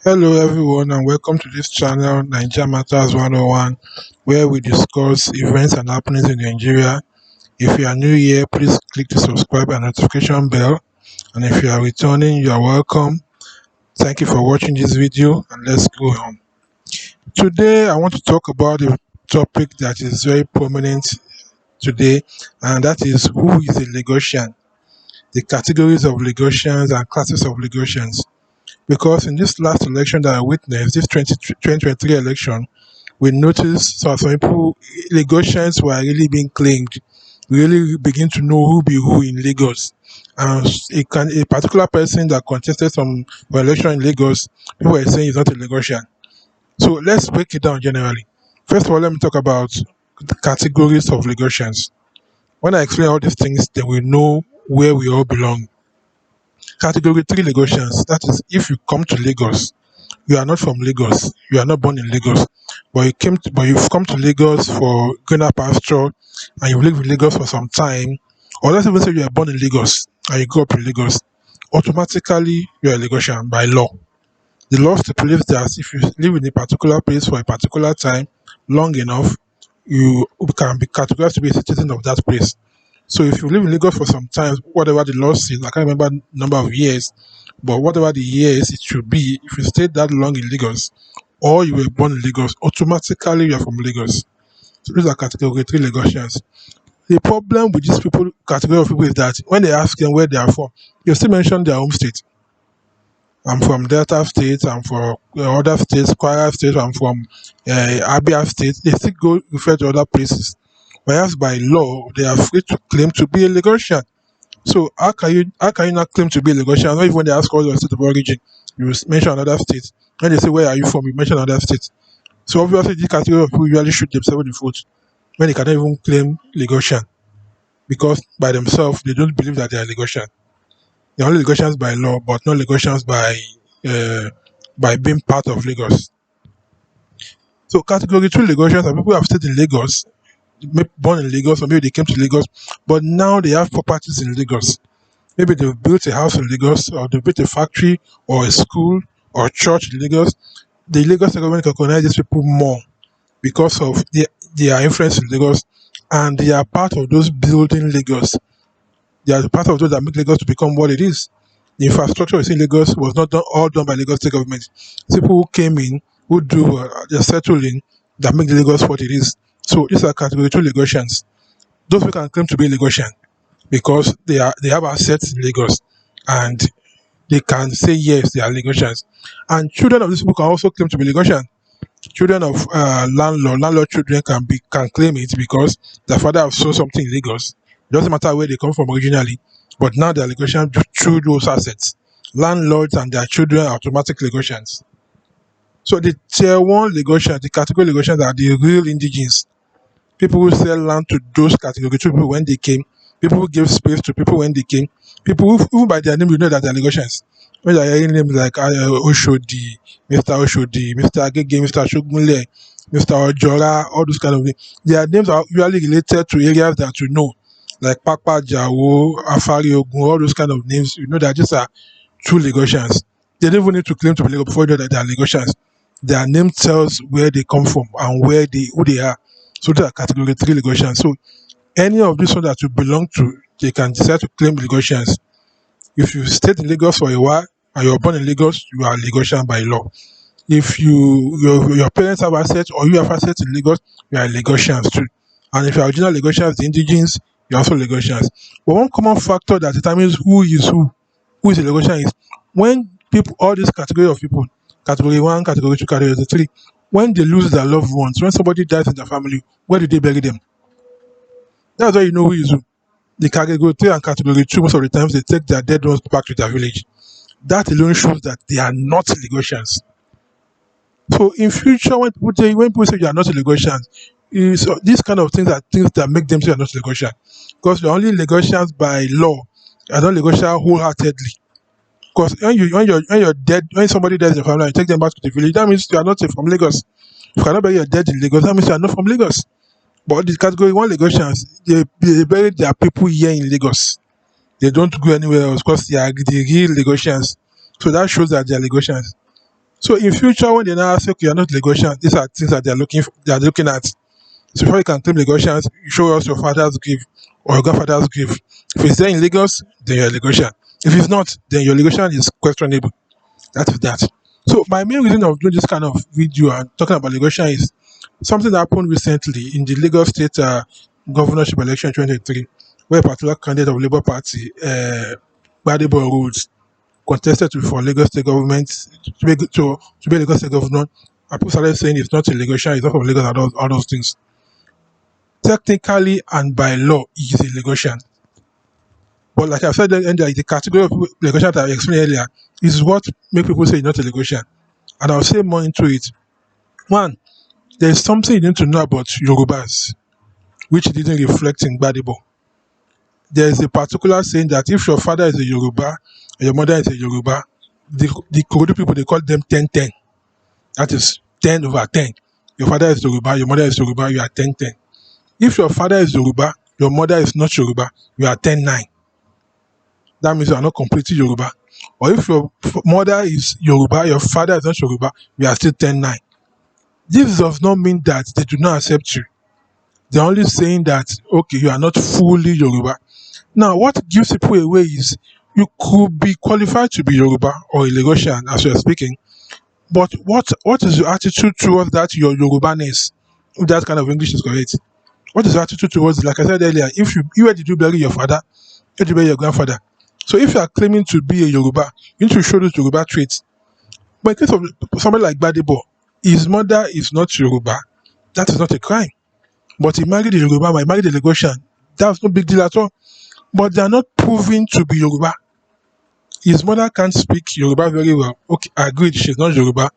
Hello, everyone, and welcome to this channel, Naija Matters 101, where we discuss events and happenings in Nigeria. If you are new here, please click the subscribe and notification bell. And if you are returning, you are welcome. Thank you for watching this video, and let's go on. Today, I want to talk about a topic that is very prominent today, and that is who is a Lagosian, the categories of Lagosians and classes of Lagosians. Because in this last election that I witnessed, this 2023 election, we noticed some people, Lagosians were really being claimed. We really begin to know who be who in Lagos. And a particular person that contested some election in Lagos, people were saying he's not a Lagosian. So let's break it down generally. First of all, let me talk about the categories of Lagosians. When I explain all these things, then we know where we all belong. Category 3 Lagosians, that is, if you come to Lagos, you are not from Lagos, you are not born in Lagos, but you've come to Lagos for greener pasture and you've lived in Lagos for some time, or let's even say you are born in Lagos and you grew up in Lagos, automatically you are a Lagosian by law. The law stipulates that if you live in a particular place for a particular time long enough, you can be categorized to be a citizen of that place. So if you live in Lagos for some time, whatever the law says, I can't remember number of years, but whatever the years it should be, if you stayed that long in Lagos or you were born in Lagos, automatically you are from Lagos. So these are category 3 Lagosians. The problem with this people category of people is that when they ask them where they are from, they still mention their home state. I'm from Delta State, I'm from other states, Kwara State, I'm from Abia State. They still go refer to other places. Whereas by law, they are free to claim to be a Lagosian. So how can you not claim to be a Lagosian? Not even when they ask all your state of origin, you mention another state. When they say where are you from, you mention another state. So obviously this category of people usually shoot themselves in the foot when they cannot even claim Lagosian because by themselves they don't believe that they are Lagosian. They're only Lagosians by law, but not Lagosians by being part of Lagos. So category 2 Lagosians are people who have stayed in Lagos, born in Lagos, or maybe they came to Lagos, but now they have properties in Lagos. Maybe they've built a house in Lagos, or they've built a factory, or a school, or a church in Lagos. The Lagos government can recognize these people more because of their influence in Lagos, and they are part of those building Lagos. They are part of those that make Lagos to become what it is. The infrastructure you see in Lagos was not all done by Lagos state government. It's people who came in, who do the settling that make the Lagos what it is. So these are category 2 Lagosians. Those who can claim to be Lagosian because they have assets in Lagos and they can say yes, they are Lagosians. And children of these people can also claim to be Lagosian. Children of landlord children can claim it because their father have sold something in Lagos. It doesn't matter where they come from originally, but now they're Lagosian through those assets. Landlords and their children are automatic Lagosians. So the tier 1 Lagosians, the category Lagosians are the real indigenes. People who sell land to those category 2 people when they came, people who give space to people when they came, people who by their name you know that they're Lagosians. When they're hearing names like Oshodi, Mr. Oshodi, Mr. Agege, Mr. Shogunle, Mr. Ojora, all those kind of names, their names are usually related to areas that you know, like Papa, Jawo, Afari, Ogun, all those kind of names. You know that these are true Lagosians. They don't even need to claim to be Lagos before you know that they are Lagosians. Their name tells where they come from and who they are. So they are category 3 Lagosians. So any of these ones that you belong to, they can decide to claim Lagosians. If you stayed in Lagos for a while and you're born in Lagos, you are Lagosian by law. If your parents have assets or you have assets in Lagos, you are Lagosians too. And if you are original Lagosians, the indigenes, you're also Lagosians. But one common factor that determines who is a Lagosian is when people, all these category of people, category 1, category 2, category 3, when they lose their loved ones, when somebody dies in their family, where do they bury them? That's why you know who is who. The category 3 and category 2, most of the times they take their dead ones back to their village. That alone shows that they are not Lagosians. So in future, when people say you are not a Lagosian, these kind of things are things that make them say you are not Lagosian. Because you're only Lagosians by law, you're not Lagosian wholeheartedly. Because when you're dead, when somebody dies in your family and you take them back to the village, that means you are not from Lagos. If you cannot bury your dead in Lagos, that means you are not from Lagos. But the category 1 Lagosians, they bury their people here in Lagos. They don't go anywhere else because they are the real Lagosians. So that shows that they are Lagosians. So in future, when they now say, okay, you're not Lagosian, these are things that they're looking at. So before you can claim Lagosians, you show us your father's grave or your grandfather's grave. If it's there in Lagos, then you're a Lagosian. If it's not, then your Lagosian is questionable. That is that. So my main reason of doing this kind of video and talking about Lagosian is something that happened recently in the Lagos State governorship election 2023, where a particular candidate of Labour Party, Gbadebo Rhodes, contested for Lagos State government to be Lagos State governor. And people started saying it's not a Lagosian, it's not from Lagos and all those things. Technically and by law, he is a Lagosian. But like I said, the category of Lagosian that I explained earlier is what make people say he's not a Lagosian. And I'll say more into it. One, there's something you need to know about Yorubas, which didn't reflect in Gbadebo. There's a particular saying that if your father is a Yoruba and your mother is a Yoruba, the Korean people, they call them 10-10. That is 10 over 10. Your father is Yoruba, your mother is Yoruba, you are 10-10. If your father is Yoruba, your mother is not Yoruba, you are 10-9. That means you are not completely Yoruba. Or if your mother is Yoruba, your father is not Yoruba, you are still 10-9. This does not mean that they do not accept you. They're only saying that, okay, you are not fully Yoruba. Now, what gives people away is you could be qualified to be Yoruba or a Lagosian as we are speaking, but what is your attitude towards that, your Yorubaness? If that kind of English is correct. What is your attitude towards it? Like I said earlier, if where did you bury your father? Where did you bury your grandfather? So if you are claiming to be a Yoruba, you need to show those Yoruba traits. But in case of somebody like Gbadebo, his mother is not Yoruba. That is not a crime. But he married a Yoruba, he married a Lagosian. That's no big deal at all. But they are not proven to be Yoruba. His mother can't speak Yoruba very well. Okay, agreed, she's not Yoruba.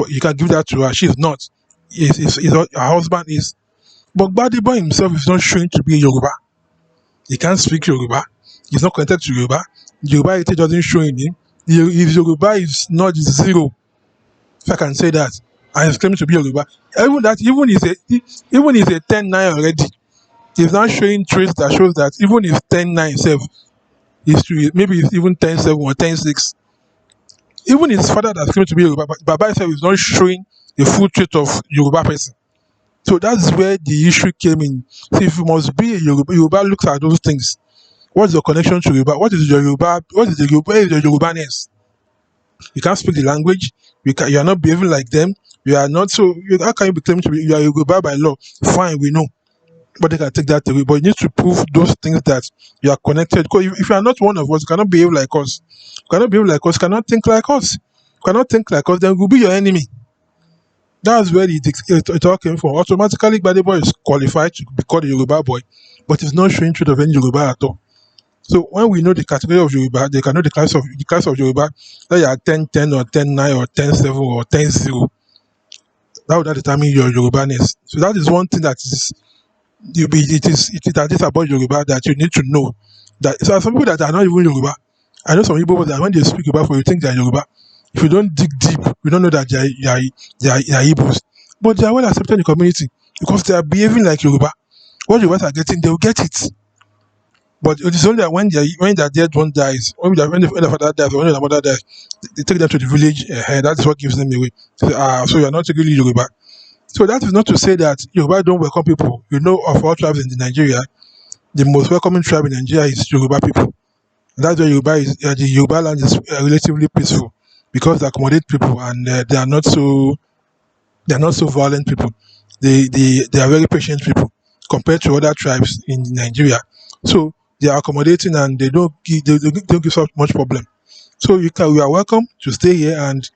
You can give that to her. She's not. Her husband is. But Gbadebo himself is not showing to be a Yoruba. He can't speak Yoruba. He's not connected to Yoruba. Yoruba heritage doesn't show in him. His Yoruba is not zero, if I can say that. And he's claiming to be Yoruba. Even he's a 10-9 already. He's not showing traits that shows that even if 10-9 itself is maybe it's even 10-7 or 10-6. Even his father that's claiming to be Yoruba, but Baba himself is not showing the full trait of Yoruba person. So that's where the issue came in. So if you must be a Yoruba looks at those things. What's your connection to Yoruba? What is your Yoruba? What is your Yorubaness? You can't speak the language. You are not behaving like them. You are not. So how can you be claiming to be? You are Yoruba by law. Fine, we know. But they can take that away. But you need to prove those things that you are connected. Because if you are not one of us, you cannot behave like us. You cannot behave like us. You cannot think like us. You cannot think like us. Then we'll be your enemy. That's where it all came from. Automatically, Gbadebo is qualified to be called a Yoruba boy, but it's not showing trait of any Yoruba at all. So when we know the category of Yoruba, they can know the class of Yoruba, that you are 10-10 or 10-9 or 10-7 or 10-0. That would determine your Yorubaness. So that is one thing that is about Yoruba that you need to know. That so some people that are not even Yoruba, I know some people that when they speak Yoruba, you think they are Yoruba. If you don't dig deep, you don't know that they are Igbos. But they are well accepted in the community because they are behaving like Yoruba. What Yorubas are getting, they will get it. But it is only that when their dead one dies, when the father dies, or when the mother dies, they take them to the village. That's what gives them away. So you are not really Yoruba. So that is not to say that Yoruba don't welcome people. You know, of all tribes in Nigeria, the most welcoming tribe in Nigeria is Yoruba people. That's why the Yoruba land is relatively peaceful because they accommodate people and they are not so violent people. They are very patient people compared to other tribes in Nigeria. So they are accommodating and they don't give so much problem. So you are welcome to stay here, and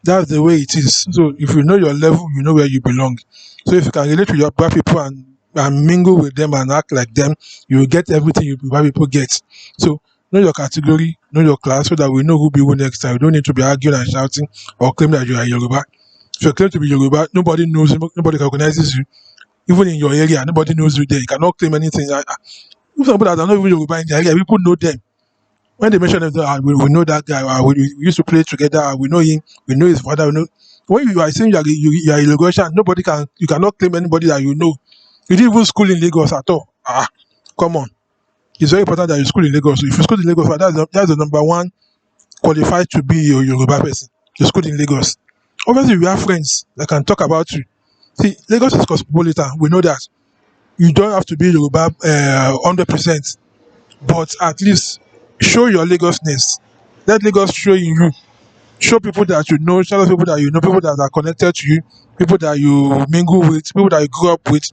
that's the way it is. So if you know your level, you know where you belong. So if you can relate to your black people and mingle with them and act like them, you will get everything you black people get. So know your category, know your class, so that we know who be who next time. You don't need to be arguing and shouting or claim that you are Yoruba. If you claim to be Yoruba, nobody knows you, nobody recognizes you. Even in your area, nobody knows you there. You cannot claim anything. Even people that are not even Yoruba in the area, people know them. When they mention them, we know that guy. We used to play together. We know him. We know his father. We know. When you are saying you are a Lagosian, you cannot claim anybody that you know. You didn't even school in Lagos at all. Come on. It's very important that you school in Lagos. If you school in Lagos, that's the number one qualified to be a Yoruba person. You school in Lagos. Obviously, we have friends that can talk about you. See, Lagos is cosmopolitan. We know that. You don't have to be Yoruba 100%, but at least show your Lagosness. Let Lagos show in you. Show people that you know, show people that you know, people that are connected to you, people that you mingle with, people that you grew up with.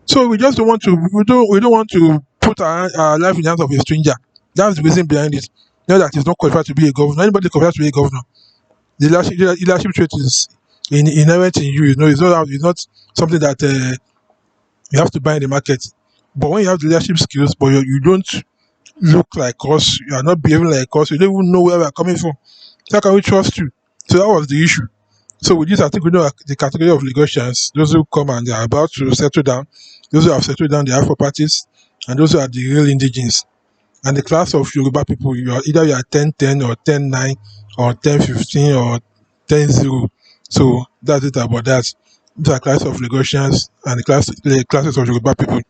So we just don't want to. We don't want to put our life in the hands of a stranger. That's the reason behind it. Not that he's not qualified to be a governor. Anybody qualified to be a governor. The leadership trait is inherent in you. You know, it's not something that you have to buy in the market. But when you have the leadership skills, but you don't look like us, you are not behaving like us, you don't even know where we are coming from. So how can we trust you? So that was the issue. So with this, I think we know the category of Lagosians, those who come and they are about to settle down, those who have settled down, they have properties, and those who are the real indigenes. And the class of Yoruba people, you are 10-10 or 10-9 or 10-15 or 10-0. So that's it about that. These are class of Lagosians and the classes of Yoruba people.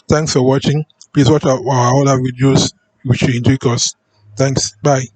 Thanks for watching. Please watch our other videos which you enjoy us. Thanks. Bye.